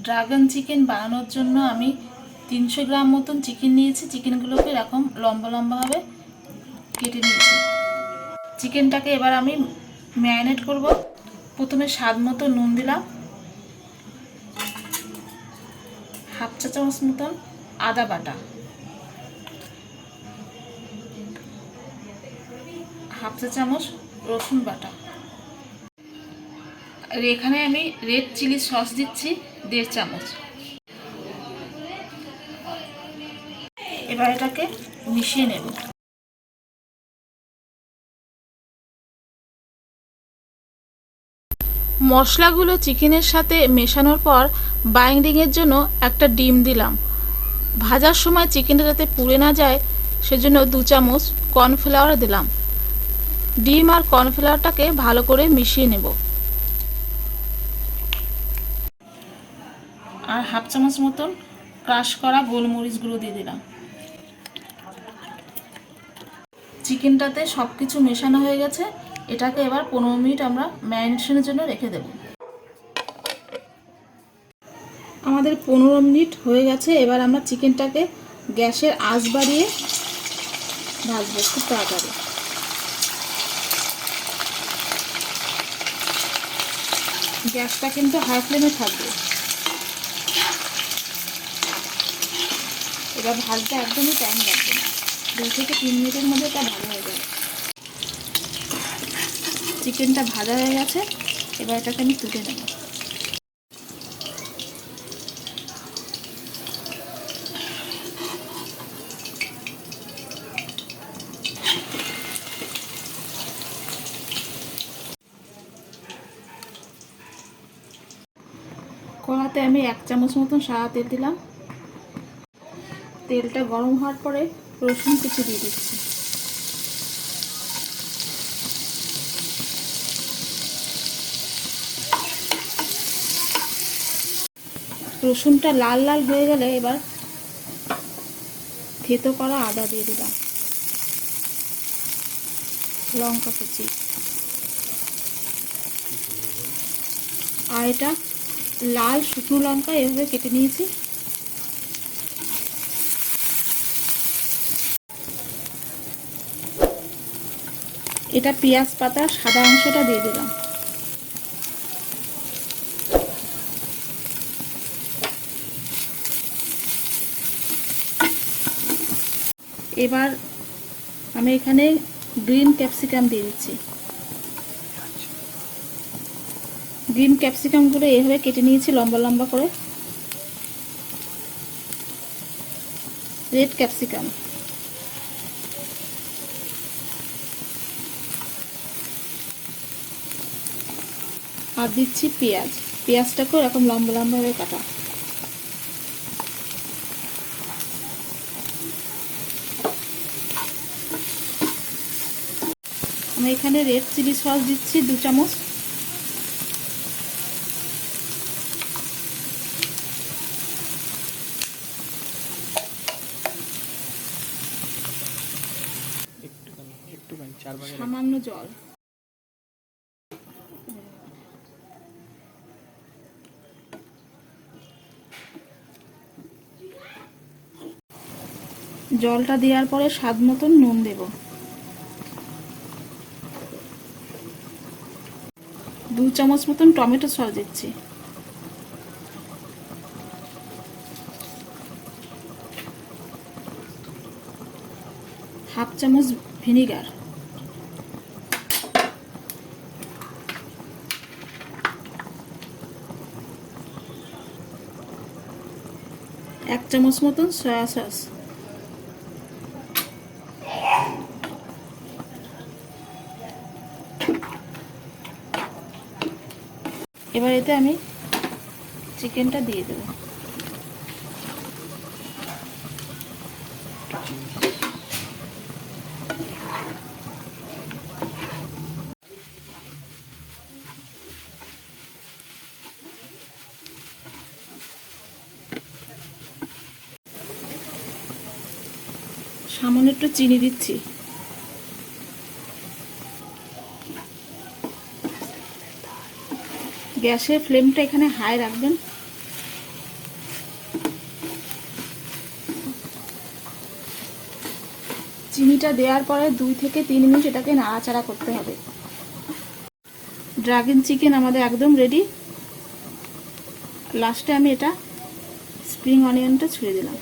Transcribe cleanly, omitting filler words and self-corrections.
Dragon chicken বানানোর জন্য আমি 300 গ্রাম মতন চিকেন নিয়েছি। চিকেনগুলোকে এরকম লম্বা লম্বাভাবে কেটে নিয়েছি। চিকেনটাকে এবার আমি ম্যারিনেট করব। প্রথমে স্বাদ মতো নুন দিলাম, হাফ চা চামচ মতন আদা বাটা, হাফ চা চামচ রসুন বাটা, আর এখানে আমি রেড চিলি সস দিচ্ছি 1.5 চামচ। এবার এটাকে মিশিয়ে নেব। মশলাগুলো চিকেনের সাথে মেশানোর পর বাইন্ডিংয়ের জন্য একটা ডিম দিলাম। ভাজার সময় চিকেনটা যাতে পুড়ে না যায় সেজন্য 2 চামচ কর্নফ্লাওয়ার দিলাম। ডিম আর কর্নফ্লাওয়ারটাকে ভালো করে মিশিয়ে নেব। আর হাফ চামচ মতন ক্রাশ করা গোলমরিচ গুঁড়ো দিয়ে দিলাম। চিকেনটাতে সব কিছু মেশানো হয়ে গেছে। এটাকে এবার 15 মিনিট আমরা ম্যারিনেশনের জন্য রেখে দেব। আমাদের 15 মিনিট হয়ে গেছে। এবার আমরা চিকেনটাকে গ্যাসের আঁচ বাড়িয়ে ভাজবো খুব তাড়াতাড়ি। গ্যাসটা কিন্তু হাই ফ্লেমে থাকবে। এবার ভাজতে একদমই টাইম লাগবে না, 2 থেকে 3 মিনিটের মধ্যে এটা ভালো হয়ে যাবে। চিকেনটা ভাজা হয়ে গেছে। এবার এটাকে আমি তুলে নেব। কড়াতে আমি 1 চামচ মতন সাদা তেল দিলাম। তেলটা গরম হওয়ার পরে রসুন কুচি দিয়ে দিচ্ছি। রসুনটা লাল লাল হয়ে গেলে এবার থেতো করা আদা দিয়ে দিলাম, লঙ্কা কুচি, আর এটা লাল শুকনো লঙ্কা এভাবে কেটে নিয়েছি। এটা পেঁয়াজ পাতার সাদা অংশটা দিয়ে দিলাম। এবার আমি এখানে গ্রিন ক্যাপসিকাম দিয়ে দিচ্ছি। গ্রিন ক্যাপসিকামগুলো এইভাবে কেটে নিয়েছি লম্বা লম্বা করে। রেড ক্যাপসিকাম, আর দিচ্ছি পেঁয়াজ। পেঁয়াজটাকেও এরকম লম্বা লম্বাভাবে কাটা। আমি এখানে রেড চিলি সস দিচ্ছি 2 চামচ। সামান্য জল। জলটা দেওয়ার পরে স্বাদ মতন নুন দেব। 2 চামচ মতন টমেটো সস দিচ্ছি। হাফ চামচ ভিনিগার, 1 চামচ মতন সয়া সস। এবার এতে আমি চিকেনটা দিয়ে দেব। সামান্য একটু চিনি দিচ্ছি। গ্যাসের ফ্লেমটা এখানে হাই রাখবেন। চিনিটা দেওয়ার পরে 2 থেকে 3 মিনিট এটাকে নাড়াচাড়া করতে হবে। ড্রাগন চিকেন আমাদের একদম রেডি। লাস্টে আমি এটা স্প্রিং অনিয়নটা ছুঁড়ে দিলাম।